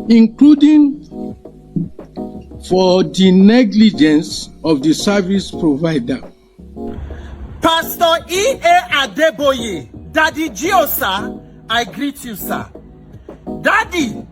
including for the negligence of the service provider. Pastor E.A. Adeboye, Daddy Gio, sir, I greet you, sir. Daddy,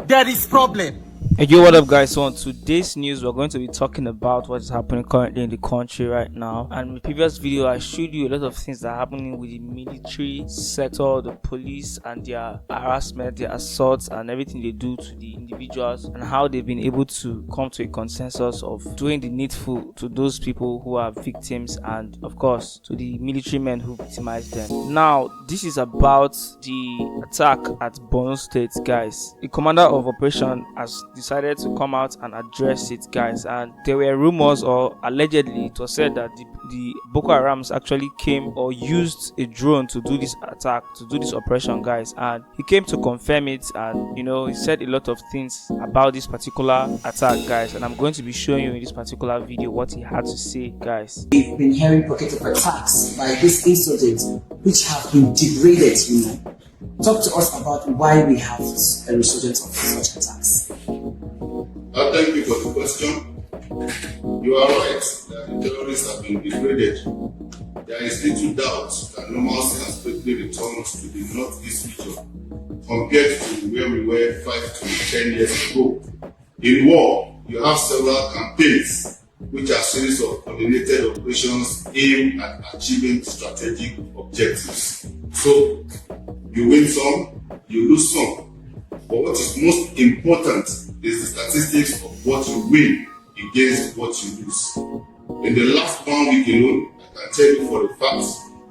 there is problem. Hey, yo, what up, guys? So on today's news, we're going to be talking about what is happening currently in the country right now. And in the previous video, I showed you a lot of things that are happening with the military sector, the police, and their harassment, their assaults, and everything they do to the individuals, and how they've been able to come to a consensus of doing the needful to those people who are victims, and of course to the military men who victimized them. Now, this is about the attack at Borno State, guys. The commander of operation has decided to come out and address it, guys, and there were rumors, or allegedly it was said that the Boko Harams actually came or used a drone to do this attack, to do this operation, guys, and he came to confirm it, and he said a lot of things about this particular attack, guys, and I'm going to be showing you in this particular video what he had to say, guys. We've been hearing pockets of attacks by these insurgents which have been degraded, Talk to us about why we have a resurgence of such attacks. Thank you for the question. You are right that the terrorists have been degraded. There is little doubt that normalcy has quickly returned to the northeast region compared to where we were 5 to 10 years ago. In war, you have several campaigns, which are series of coordinated operations aimed at achieving strategic objectives. So, you win some, you lose some. But what is most important is the statistics of what you win against what you lose. In the last 1 week alone, I can tell you for a fact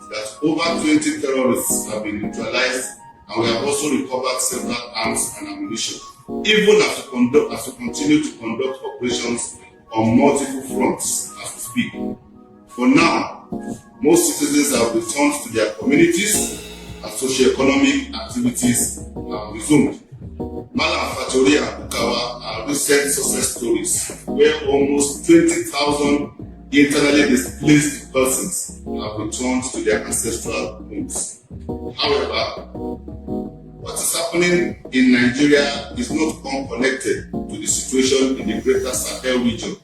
that over 20 terrorists have been neutralized, and we have also recovered several arms and ammunition, even as we continue to conduct operations on multiple fronts as we speak. For now, most citizens have returned to their communities and socio-economic activities have resumed. Malam Fatori and Bukawa are recent success stories where almost 20,000 internally displaced persons have returned to their ancestral homes. However, what is happening in Nigeria is not unconnected to the situation in the greater Sahel region,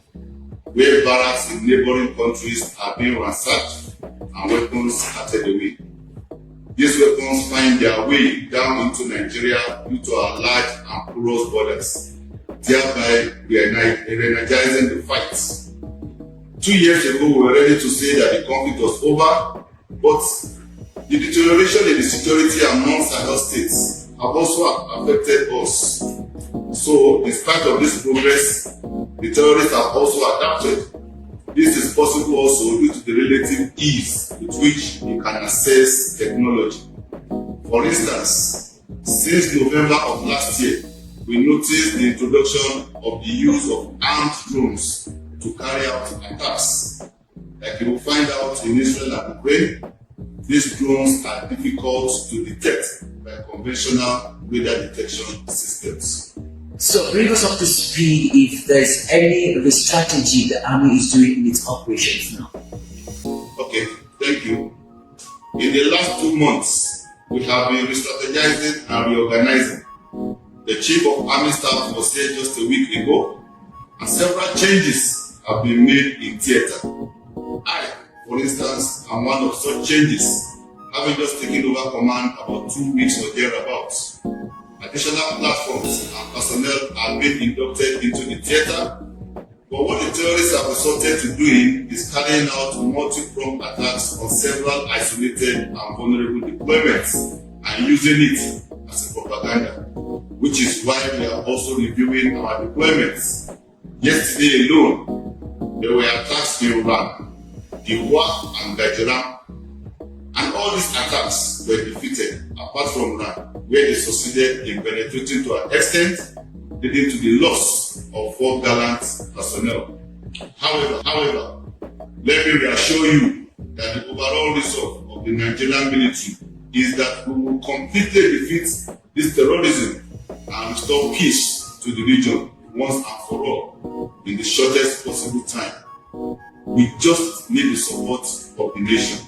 where barracks in neighboring countries are being ransacked and weapons carted away. These weapons find their way down into Nigeria due to our large and porous borders, thereby re-energizing the fight. 2 years ago, we were ready to say that the conflict was over, but the deterioration in the security among Sahel states have also affected us. So, in spite of this progress, the terrorists have also adapted. This is possible also due to the relative ease with which you can access technology. For instance, since November of last year, we noticed the introduction of the use of armed drones to carry out attacks. Like you will find out in Israel and Ukraine, these drones are difficult to detect by conventional radar detection systems. So bring us up to speed if there's any strategy the army is doing in its operations now. Okay, thank you. In the last 2 months, we have been re-strategizing and reorganizing. The Chief of Army Staff was here just a week ago, and several changes have been made in theater. I, for instance, am one of such changes, having just taken over command about 2 weeks or thereabouts. Additional platforms and personnel are being inducted into the theater, but what the terrorists have resorted to doing is carrying out multi-pronged attacks on several isolated and vulnerable deployments and using it as a propaganda, which is why we are also reviewing our deployments. Yesterday alone, there were attacks in Iran, Diwa and Gajaram, and all these attacks were defeated apart from Iran, where they succeeded in penetrating to an extent leading to the loss of 4 gallant personnel. However, let me reassure you that the overall result of the Nigerian military is that we will completely defeat this terrorism and restore peace to the region once and for all in the shortest possible time. We just need the support of the nation.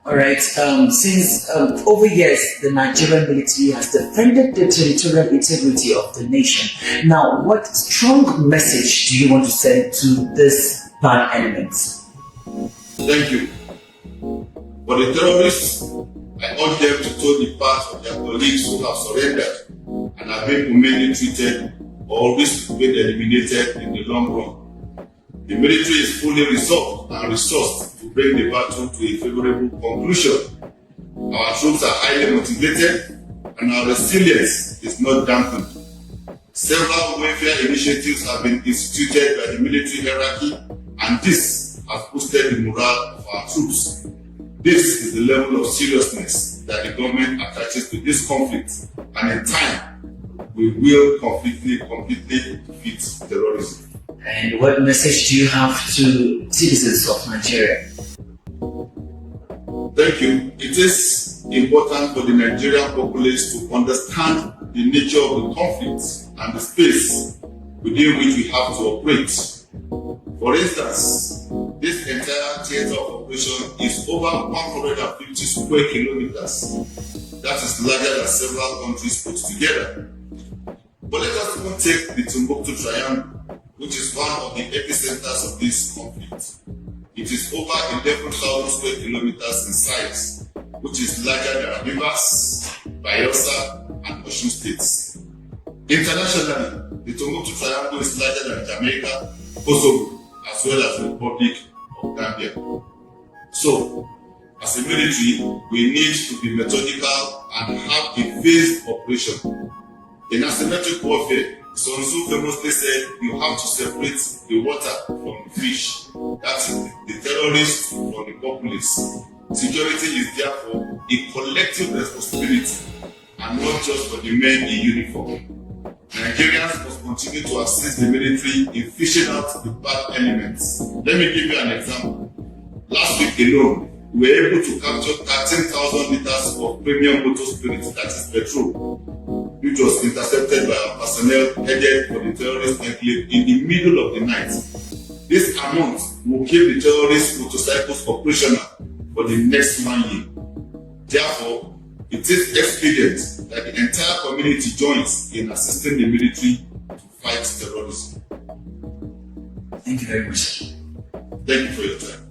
All right. Since over years, the Nigerian military has defended the territorial integrity of the nation. Now, what strong message do you want to send to these bad elements? Thank you. For the terrorists, I urge them to toe the path of their colleagues who have surrendered and have been humanely treated or risk to be eliminated in the long run. The military is fully resolved and resourced to bring the battle to a favorable conclusion. Our troops are highly motivated and our resilience is not dampened. Several welfare initiatives have been instituted by the military hierarchy, and this has boosted the morale of our troops. This is the level of seriousness that the government attaches to this conflict, and in time, we will completely defeat terrorism. And what message do you have to citizens of Nigeria? Thank you. It is important for the Nigerian populace to understand the nature of the conflict and the space within which we have to operate. For instance, this entire theater of operation is over 150 square kilometers. That is larger than several countries put together. But let us even take the Timbuktu Triangle, which is one of the epicenters of this conflict. It is over 11,000 square kilometers in size, which is larger than Rivers, Bayelsa, and Osun states. Internationally, the Timbuktu Triangle is larger than Jamaica, Kosovo, as well as the Republic of Gambia. So, as a military, we need to be methodical and have a phased operation. In asymmetric warfare, Sun Tzu famously said, you have to separate the water from the fish. That is the terrorists from the populace. Security is therefore a collective responsibility and not just for the men in uniform. Nigerians must continue to assist the military in fishing out the bad elements. Let me give you an example. Last week alone, we were able to capture 13,000 liters of premium motor spirit, that is petrol, which was intercepted by our personnel headed for the terrorist enclave in the middle of the night. This amount will keep the terrorist motorcycles operational for the next 1 year. Therefore, it is expedient that the entire community joins in assisting the military to fight terrorism. Thank you very much. Thank you for your time.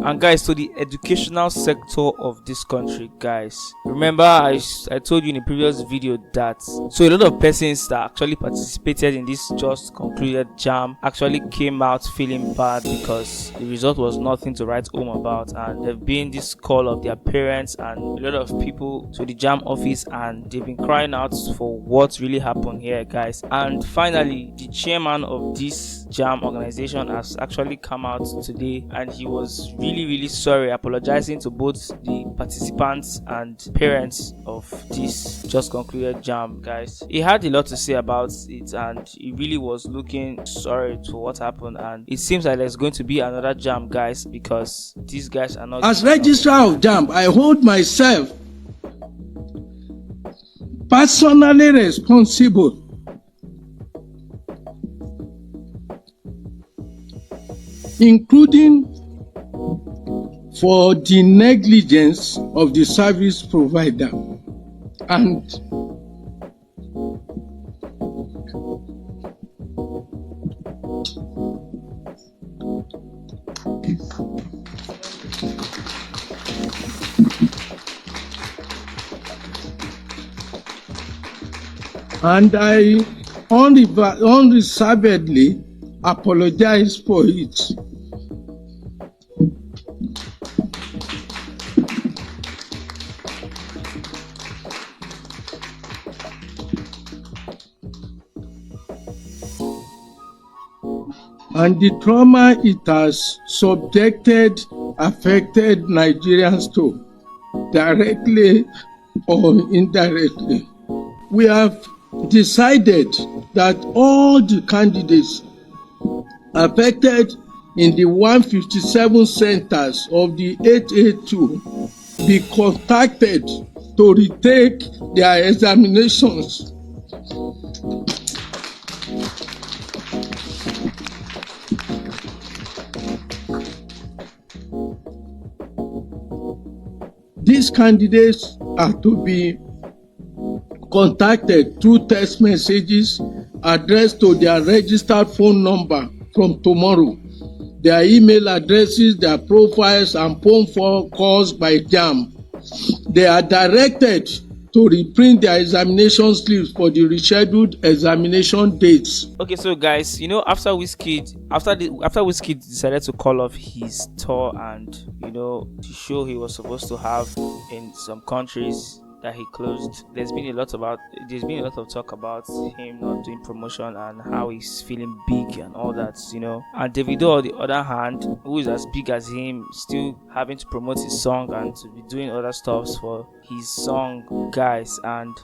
And guys, to the educational sector of this country, guys, remember I told you in a previous video that a lot of persons that actually participated in this just concluded JAMB actually came out feeling bad because the result was nothing to write home about, and there've been this call of their parents and a lot of people to the JAMB office, and they've been crying out for what really happened here, guys. And finally, the chairman of this JAMB organization has actually come out today, and he was really sorry, apologizing to both the participants and parents of this just concluded JAMB, guys. He had a lot to say about it, and he really was looking sorry to what happened, and it seems like there's going to be another JAMB, guys, because these guys are not. As registrar of JAMB, I hold myself personally responsible including for the negligence of the service provider and I unreservedly apologize for it. And the trauma it has affected Nigerians to, directly or indirectly. We have decided that all the candidates affected in the 157 centers of the 882 be contacted to retake their examinations. These candidates are to be contacted through text messages addressed to their registered phone number from tomorrow. Their email addresses, their profiles, and phone calls by JAMB. They are directed to reprint their examination slips for the rescheduled examination dates. Okay, so guys, after Wizkid decided to call off his tour and the show he was supposed to have in some countries that he closed, there's been a lot of talk about him not doing promotion and how he's feeling big and all that, And Davido, on the other hand, who is as big as him, still having to promote his song and to be doing other stuffs for his song, guys. And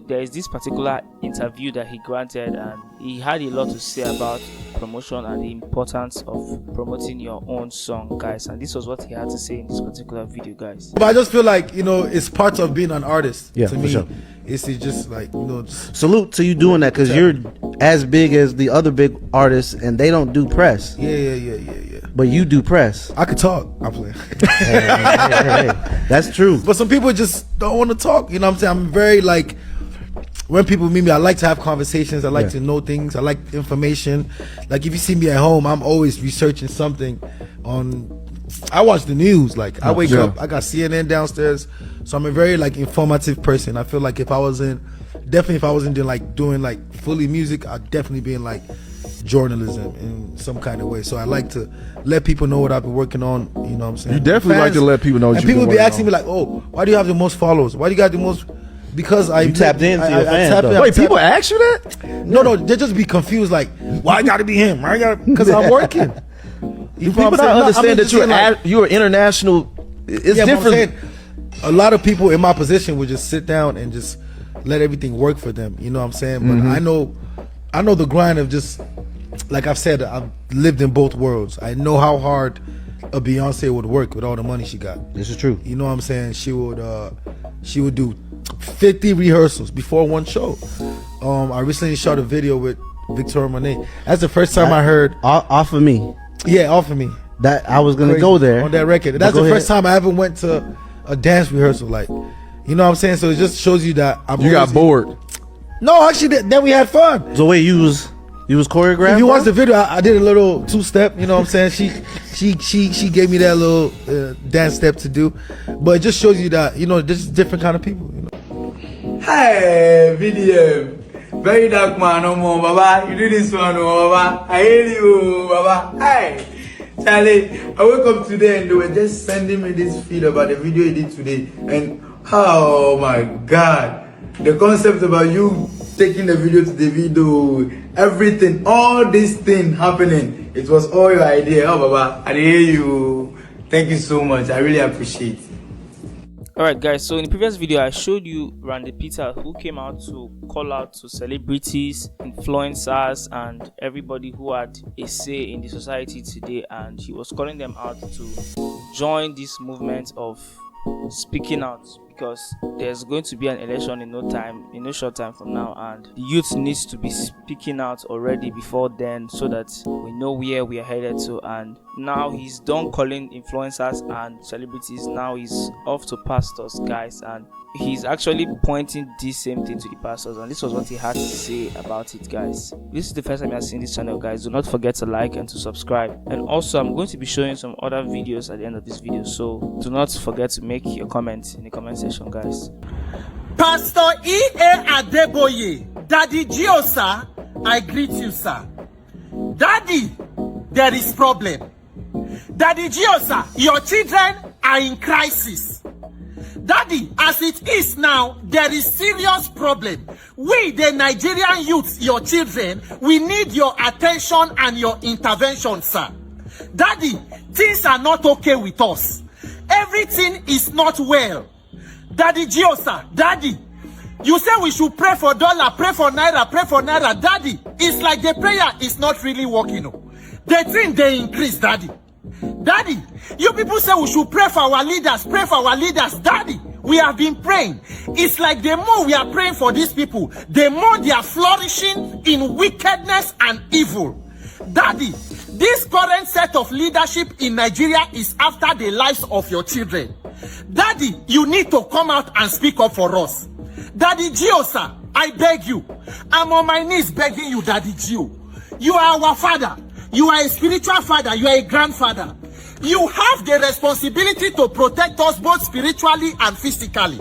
there is this particular interview that he granted, and he had a lot to say about promotion and the importance of promoting your own song, guys. And this was what he had to say in this particular video, guys. But I just feel like it's part of being an artist. Yeah, to for me, sure. It's just like just salute to you doing that, because you're as big as the other big artists, and they don't do press. Yeah. But you do press. I could talk. I play. Hey. That's true. But some people just don't want to talk. You know what I'm saying? I'm very like, when people meet me, I like to have conversations. I like to know things. I like information. Like if you see me at home, I'm always researching something I watch the news. Like I wake up, I got CNN downstairs. So I'm a very like informative person. I feel like if I wasn't doing like fully music, I'd definitely be in like journalism in some kind of way. So I like to let people know what I've been working on. You know what I'm saying? You definitely like to let people know. And people be asking me like, "Oh, why do you have the most followers? Why do you got the most?" Because I tapped into your fan. Wait, people ask you that? No, they just be confused. Like, why I gotta be him? Because I'm working. People don't understand that you're international. It's different. A lot of people in my position would just sit down and just let everything work for them. You know what I'm saying? But I know the grind of just, like I've said, I've lived in both worlds. I know how hard a Beyonce would work with all the money she got. This is true. You know what I'm saying? She would do 50 rehearsals before one show. I recently shot a video with Victoria Monet. That's the first time I heard off of me. Yeah, off of me. That I was gonna go there on that record. That's the first time I ever went to a dance rehearsal. Like, you know what I'm saying? So it just shows you that you got bored. No, actually, then we had fun. So wait, you was choreographed? If you watch the video, I did a little 2-step. You know what I'm saying? She gave me that little dance step to do, but it just shows you that there's different kind of people. Hey, VDM. Very dark man, no more, Baba. You do this one, no, Baba. I hear you, Baba. Hey, Charlie. I woke up today and they were just sending me this feed about the video you did today. And oh my God, the concept about you taking the video to the video, everything, all this thing happening, it was all your idea. Oh, Baba, I hear you. Thank you so much. I really appreciate it. Alright guys, so in the previous video I showed you Randy Peter, who came out to call out to celebrities, influencers and everybody who had a say in the society today, and he was calling them out to join this movement of speaking out, because there's going to be an election in no short time from now, and the youth needs to be speaking out already before then, so that we know where we are headed to. And now he's done calling influencers and celebrities. Now he's off to pastors, guys, and he's actually pointing this same thing to the pastors, and this was what he had to say about it, guys. This is the first time you have seen this channel, guys. Do not forget to like and to subscribe, and also I'm going to be showing some other videos at the end of this video, so do not forget to make your comments in the comment section, guys. Pastor Adeboye, Daddy Gio, sir, I greet you, sir. Daddy, there is problem. Daddy Gio, sir, your children are in crisis. Daddy, as it is now, there is serious problem. We, the Nigerian youths, your children, we need your attention and your intervention, sir. Daddy, things are not okay with us. Everything is not well. Daddy Gio, sir, Daddy, you say we should pray for dollar, pray for naira, pray for naira. Daddy, it's like the prayer is not really working. The thing they increase, Daddy. Daddy, you people say we should pray for our leaders, pray for our leaders. Daddy, we have been praying. It's like the more we are praying for these people, the more they are flourishing in wickedness and evil. Daddy, this current set of leadership in Nigeria is after the lives of your children. Daddy, you need to come out and speak up for us. Daddy Gio, sir, I beg you. I'm on my knees begging you, Daddy Gio. You are our father. You are a spiritual father. You are a grandfather. You have the responsibility to protect us both spiritually and physically.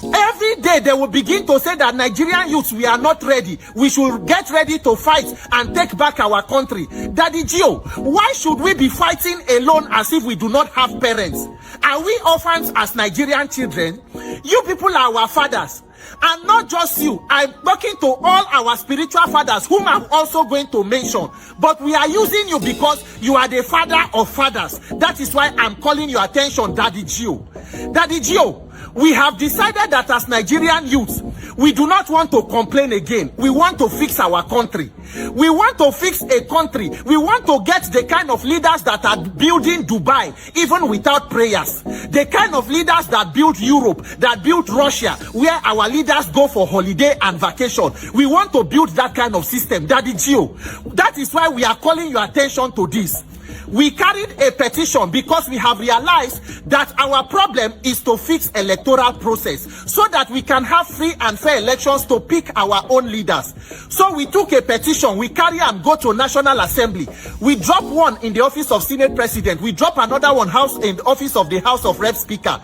Every day they will begin to say that Nigerian youths, we are not ready. We should get ready to fight and take back our country. Daddy Gio, why should we be fighting alone as if we do not have parents? Are we orphans as Nigerian children? You people are our fathers. And not just you, I'm talking to all our spiritual fathers whom I'm also going to mention. But we are using you because you are the father of fathers. That is why I'm calling your attention, Daddy Gio. Daddy Gio, we have decided that as Nigerian youths, we do not want to complain again. We want to fix our country. We want to fix a country. We want to get the kind of leaders that are building Dubai, even without prayers. The kind of leaders that built Europe, that built Russia, where our leaders go for holiday and vacation. We want to build that kind of system. Daddy Gio, that is why we are calling your attention to this. We carried a petition because we have realized that our problem is to fix electoral process so that we can have free and fair elections to pick our own leaders. So we took a petition, we carry and go to National Assembly. We drop one in the office of Senate President. We drop another one in the office of the House of Rep Speaker.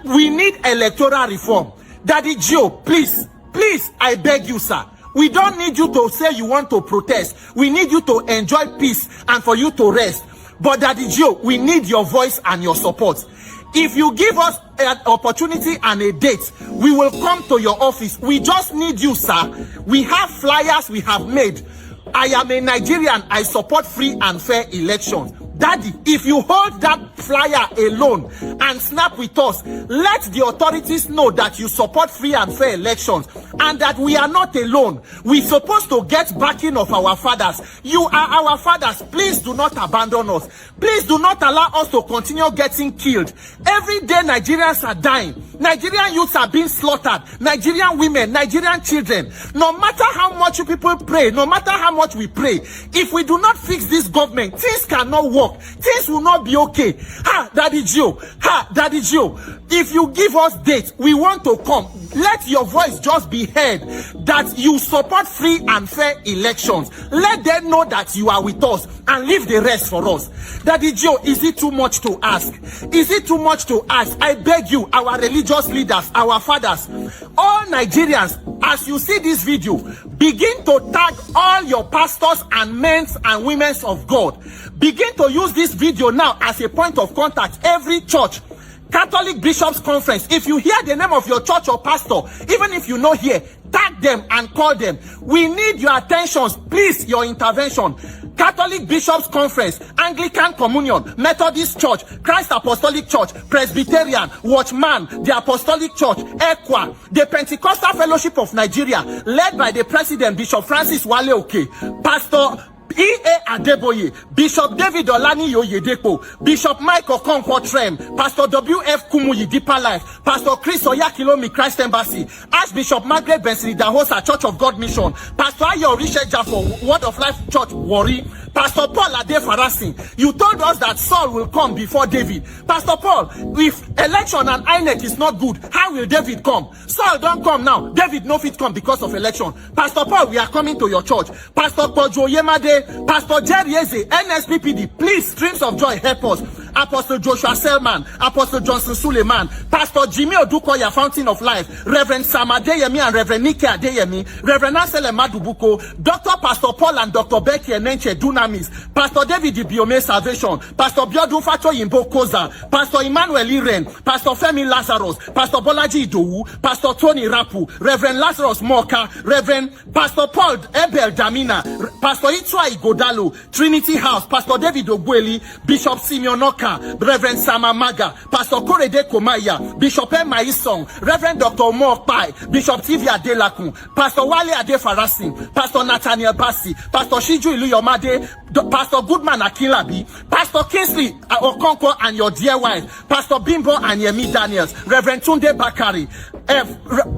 We need electoral reform. Daddy Gio, please, I beg you, sir. We don't need you to say you want to protest. We need you to enjoy peace and for you to rest. But Daddy Gio, we need your voice and your support. If you give us an opportunity and a date, we will come to your office. We just need you, sir. We have flyers we have made. I am a Nigerian. I support free and fair elections. Daddy, if you hold that flyer alone and snap with us, let the authorities know that you support free and fair elections and that we are not alone. We're supposed to get backing of our fathers. You are our fathers. Please do not abandon us. Please do not allow us to continue getting killed. Every day Nigerians are dying. Nigerian youths are being slaughtered. Nigerian women, Nigerian children. No matter how much you people pray, no matter how much we pray, if we do not fix this government, things cannot work. Things will not be okay. Daddy Gio. Daddy Gio. If you give us dates, we want to come. Let your voice just be heard that you support free and fair elections. Let them know that you are with us and leave the rest for us. Daddy Gio, is it too much to ask? Is it too much to ask? I beg you, our religious leaders, our fathers, all Nigerians, as you see this video, begin to tag all your pastors and men and women of God. Begin to use this video now as a point of contact. Every church, Catholic Bishops Conference, if you hear the name of your church or pastor, even if you know here, tag them and call them. We need your attentions, please, your intervention. Catholic Bishops Conference, Anglican Communion, Methodist Church, Christ Apostolic Church, Presbyterian, Watchman, the Apostolic Church, ECWA, the Pentecostal Fellowship of Nigeria, led by the President, Bishop Francis Wale Oke, Pastor E.A. Adeboye, Bishop David Olani Oyedepo, Bishop Michael Okonkwo-Trem, Pastor W.F. Kumuyi Deeper Life, Pastor Chris Oyakilomi Christ Embassy, Archbishop Margaret Bensiri Dahosa Church of God Mission, Pastor Ayo Rishe Jafo Word of Life Church Warri, Pastor Paul Ade Farasin. You told us that Saul will come before David. Pastor Paul, if election and INEC is not good, how will David come? Saul don't come now. David no fit come because of election. Pastor Paul, we are coming to your church. Pastor Kojo Yemade, Pastor Jerry Eze, NSPPD, please, Streams of Joy, help us. Apostle Joshua Selman, Apostle Johnson Suleiman, Pastor Jimmy Odukoya, Fountain of Life, Reverend Sam Adeyemi and Reverend Nike Adeyemi, Reverend Ansele Madubuko, Dr. Pastor Paul and Dr. Becky Enenche Dunamis, Pastor David Ibiome Salvation, Pastor Biodun Fato Yimbo Koza, Pastor Emmanuel Iren, Pastor Femi Lazarus, Pastor Bolaji Idowu, Pastor Tony Rapu, Reverend Lazarus Moka, Reverend Pastor Paul Ebel Damina, Pastor Itua Igodalo, Trinity House, Pastor David Ogweli, Bishop Simeon Oka, Aka, Reverend Sama Maga, Pastor Korede Komaya, Bishop Maison, Reverend Dr. Omar Pai, Bishop TV Adelakun, Pastor Wale Adefarasin, Pastor Nathaniel Bassi, Pastor Shiju Iluyomade, Pastor Goodman Akilabi, Pastor Kingsley Okonkwo and your dear wife, Pastor Bimbo and Yemi Daniels, Reverend Tunde Bakari,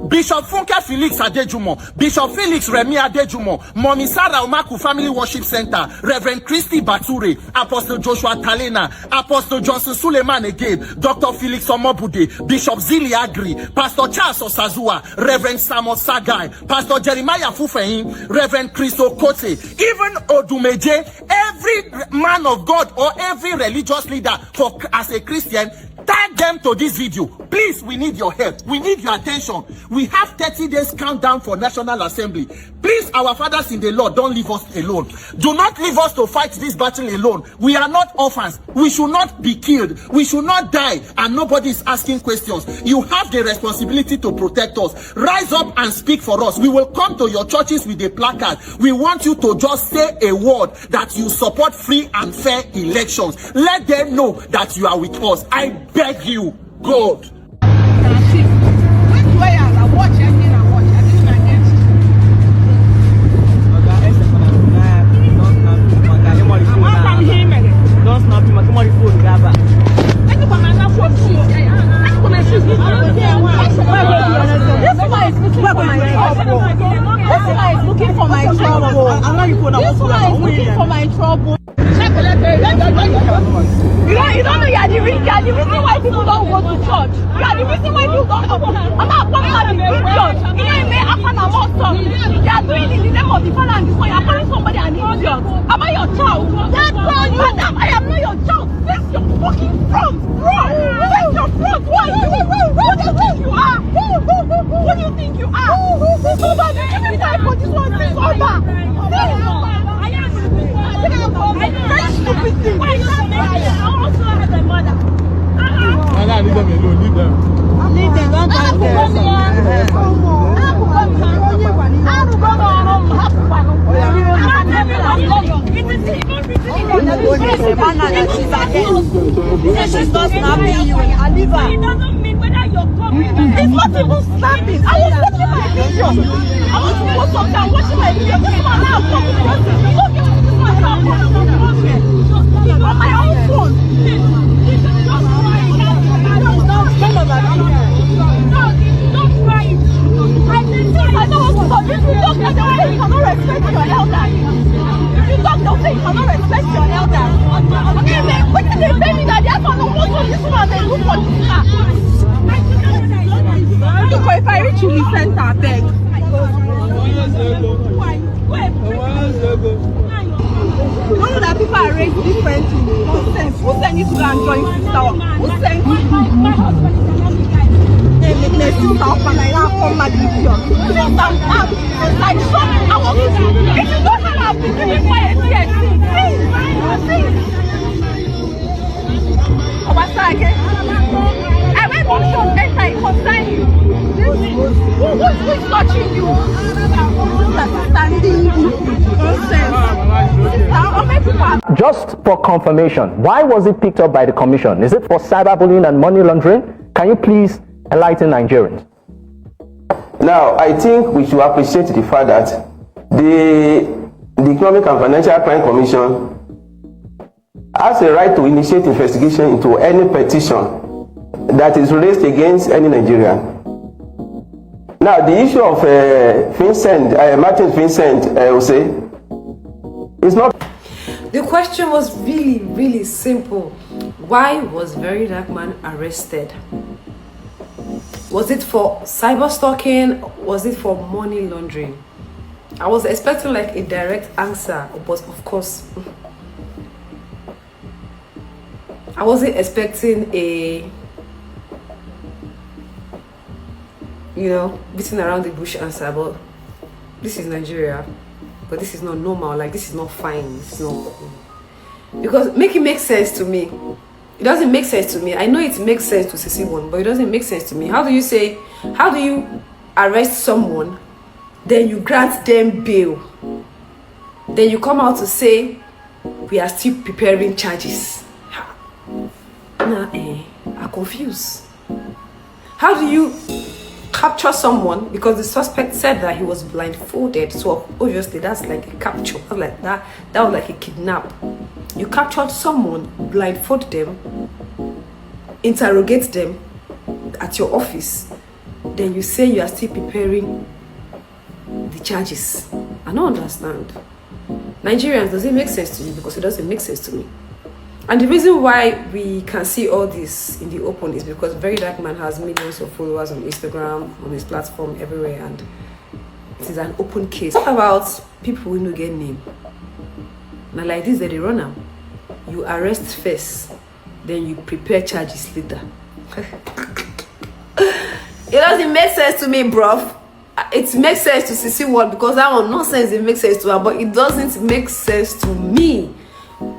Bishop Funke Felix Adejumo, Bishop Felix Remi Adejumo, Mommy Sarah Omaku Family Worship Center, Reverend Christy Bature, Apostle Joshua Talena, Apostle Johnson Suleiman again, Dr. Felix Omobude, Bishop Zili Agri, Pastor Charles Osazua, Reverend Samuel Sagai, Pastor Jeremiah Fufehin, Reverend Chris Okote, even Odumeje, every man of God or every religious leader as a Christian, tag them to this video. Please, we need your help. We need your attention. We have 30 days countdown for National Assembly. Please, our fathers in the Lord, don't leave us alone. Do not leave us to fight this battle alone. We are not orphans. We should not be killed. We should not die, and nobody is asking questions. You have the responsibility to protect us. Rise up and speak for us. We will come to your churches with a placard. We want you to just say a word that you support free and fair elections. Let them know that you are with us. I beg you, God. Looking for my trouble. This one is looking for my trouble. You don't know you're the reason why people don't go to church. You are the reason why people don't go. I'm not going to idiot. You know, you may have an awesome. You are doing it in the name of the Father and the Son. You are calling somebody an idiot. Am I your child? Madam, I am not your child. Face your fucking front, bro. Face your front. What do you think you are? What do you think you are? Give me time for this one. This over. Very stupid thing. Why you not married? I also have a mother. Leave them alone. Leave them. Leave them. Don't touch she's not snapping you. I leave her. It doesn't mean whether you're coming. It's not even snapping. I was watching my video. I was supposed to be watching my video. This one now coming. On my own phone. Don't try it. I know what to talk. If you talk like that, you cannot respect your elder. If you talk that way, you cannot respect your elder. Okay, man, what did they pay me that they have no more to this one? They look for this car. Look, if I reach you, we send her back. You don't know that people are raised differently. Nonsense. Who sent you to go and join sister? Who sent you? My husband is another guy. They make their sister up and I now come back with you. Please stand up. Like, so, I want you to. If you don't have a beginning quiet here, please. Oh, what's that again? I went on show enter it concern you. Who is touching you? Standing. Just for confirmation, why was it picked up by the commission? Is it for cyberbullying and money laundering? Can you please enlighten Nigerians? Now, I think we should appreciate the fact that the Economic and Financial Crime Commission has a right to initiate investigation into any petition that is raised against any Nigerian. Now, the issue of Martin Vincent Ose is not. The question was really, really simple. Why was Very Dark Man arrested? Was it for cyber stalking? Was it for money laundering? I was expecting like a direct answer, but of course, I wasn't expecting a, beating around the bush answer. But this is Nigeria. But this is not normal. Like, this is not fine. This is not cool. Because make it make sense to me. It doesn't make sense to me. I know it makes sense to CC1, but it doesn't make sense to me. How do you arrest someone, then you grant them bail, then you come out to say we are still preparing charges? confused. How do you capture someone because the suspect said that he was blindfolded? So obviously that's like a capture. Like that was like a kidnap. You captured someone, blindfold them, interrogate them at your office, then you say you are still preparing the charges. I don't understand. Nigerians, does it make sense to you? Because it doesn't make sense to me. And the reason why we can see all this in the open is because Very Dark Man has millions of followers on Instagram, on his platform, everywhere, and it is an open case. What about people who don't get name? Now like this, they run them. You arrest first, then you prepare charges later. It doesn't make sense to me, bruv. It makes sense to CC1 because that one nonsense. It makes sense to her, but it doesn't make sense to me.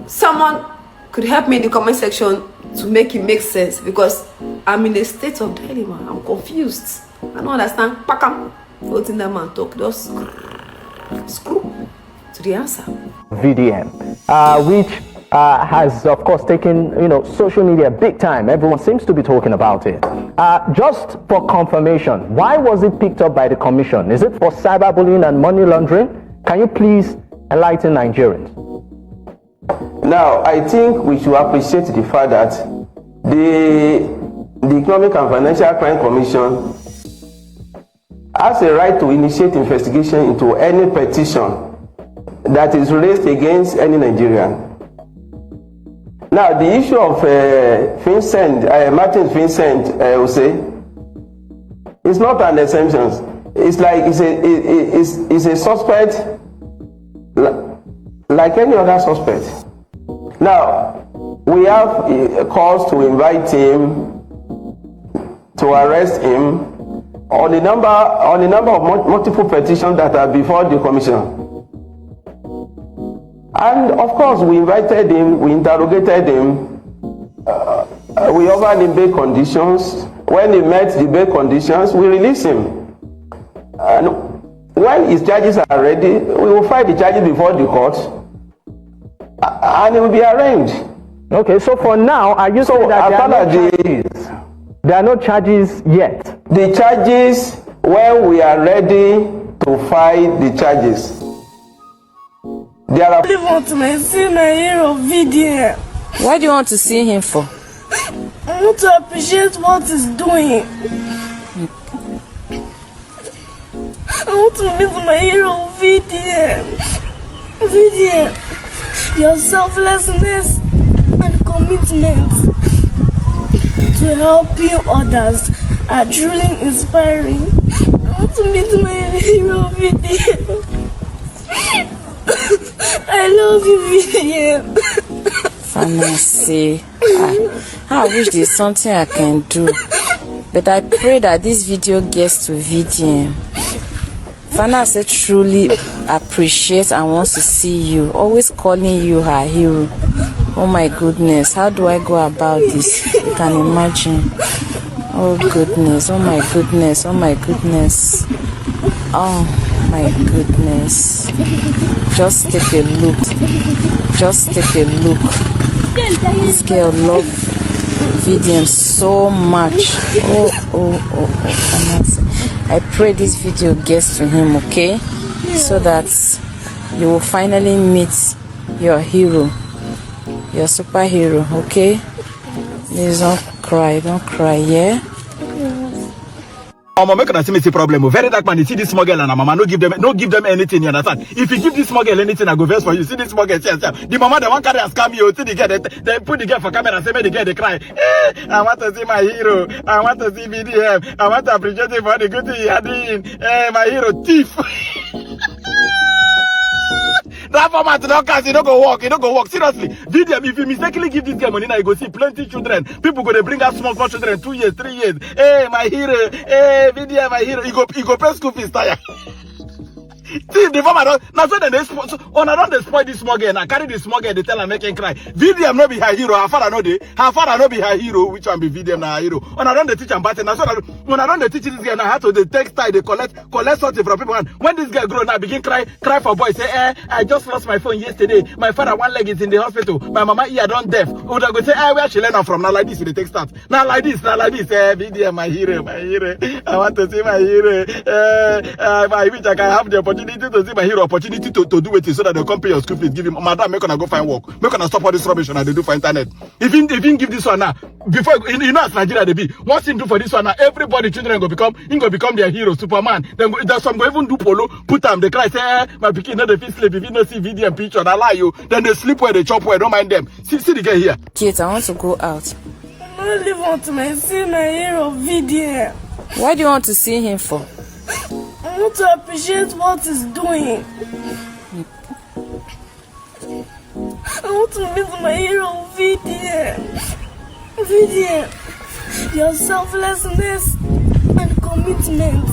Someone could help me in the comment section to make it make sense because I'm in a state of dilemma. I'm confused. I don't understand. Pakam, letting that man talk. Just screw to the answer. VDM, which has of course taken social media big time. Everyone seems to be talking about it. Just for confirmation, why was it picked up by the commission? Is it for cyberbullying and money laundering? Can you please enlighten Nigerians? Now, I think we should appreciate the fact that the Economic and Financial Crime Commission has a right to initiate investigation into any petition that is raised against any Nigerian. Now, the issue of Martin Vincent Ose is not an exemption. It's like it's a suspect like any other suspect. Now, we have calls to invite him, to arrest him on the number of multiple petitions that are before the commission. And of course, we invited him, we interrogated him, we offered him bail conditions. When he met the bail conditions, we released him. And when his charges are ready, we will file the charges before the court, and it will be arraigned. Okay, so for now, are you saying that there are no charges yet? The charges, when we are ready to file the charges. There are. I want to see my hero video. What do you want to see him for? I want to appreciate what he's doing. I want to meet my hero video. Your selflessness and commitment to helping others are truly inspiring. I want to meet my hero video. I love you, Vivian. Fancy. I wish there's something I can do. But I pray that this video gets to Vivian. Fancy truly appreciates and wants to see you. Always calling you her hero. Oh my goodness. How do I go about this? You can imagine. Oh goodness. Oh my goodness. Oh my goodness. Oh my goodness. Just take a look. Just take a look. This girl loves Vivian so much. Oh. I pray this video gets to him, okay? So that you will finally meet your hero, your superhero, okay? Please don't cry, yeah? Mama, make us see problem. Very Dark Man, you see this small girl and mama, no give them anything, you understand? If you give this small girl anything, I go verse for you. See this small girl, the mama, the one carry a scam you, see the girl, they put the girl for camera and say, the girl, they cry. I want to see my hero. I want to see VDM. I want to appreciate him for the good thing he had doing. My hero, thief. That format don't cast, it don't go work, seriously. VDM, if you mistakenly give this girl money now, you go see plenty children. People go to bring out small children, 2 years, 3 years. Hey, my hero, hey, VDM, my hero, you go pay school fees, tire. See, the farmer don't. Now so then they don't they spoil this small girl. Now carry the small girl. They tell her make him cry. VDM no be her hero. Her father no dey. Her father no be her hero. Which one be VDM na her hero? When I don't they teach am pattern. Now so that when I don't they teach this girl now how to the textile they collect something from people. And when this girl grow now begin cry for boy. Say I just lost my phone yesterday. My father one leg is in the hospital. My mama ear don't deaf. Would I go say where she learn am from? Now like this they take start. Now like this. VDM my hero. I want to see my hero. I wish I can have the opportunity to see my hero opportunity to do it so that they come pay your school fees. Give him, madam, make gonna go find work. Make gonna stop all this rubbish and they do for internet. If he give this one now, before you know as Nigeria they be, once he do for this one now, everybody children go become their hero, Superman. Then some go even do polo, put them, they cry, say, my pikin no they feel sleep. If you don't see video and picture, I lie you. Then they sleep where they chop where, don't mind them. See the guy here. Kate, I want to go out. I really want to see my hero video. Why do you want to see him for? I want to appreciate what he's doing. I want to meet my hero video. Your selflessness and commitment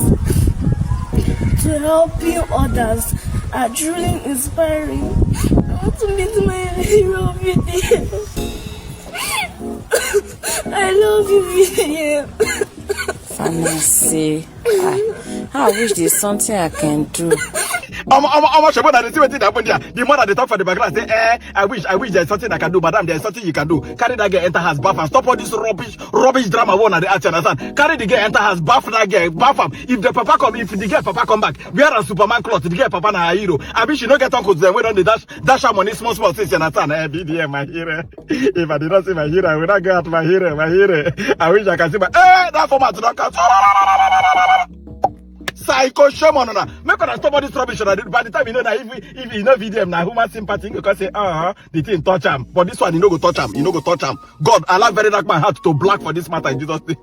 to helping others are truly inspiring. I want to meet my hero video. I love you, video. Fancy. I wish there's something I can do. I'm sure that the same thing happened there. The mother they talk for the background say, I wish there's something I can do, madam. There's something you can do. Carry that girl enter her bath and stop all this rubbish drama one at the arch, understand? Carry the girl enter her bath that girl, bath am. If the girl papa come back, wear a Superman cloth, the girl papa na her hero. I wish she no get uncles then we don't dash her money small things, you understand? BDM my hero. If I did not see my hero, I would not go out my hero. I wish I can see my that format don't come. Psycho shaman on make gonna stop all this rubbish. By the time you know that if you know VDM now human sympathy, you can say the thing touch him. But this one you no go touch him. You no go touch him. God, Allah very dark my heart to black for this matter in Jesus' name.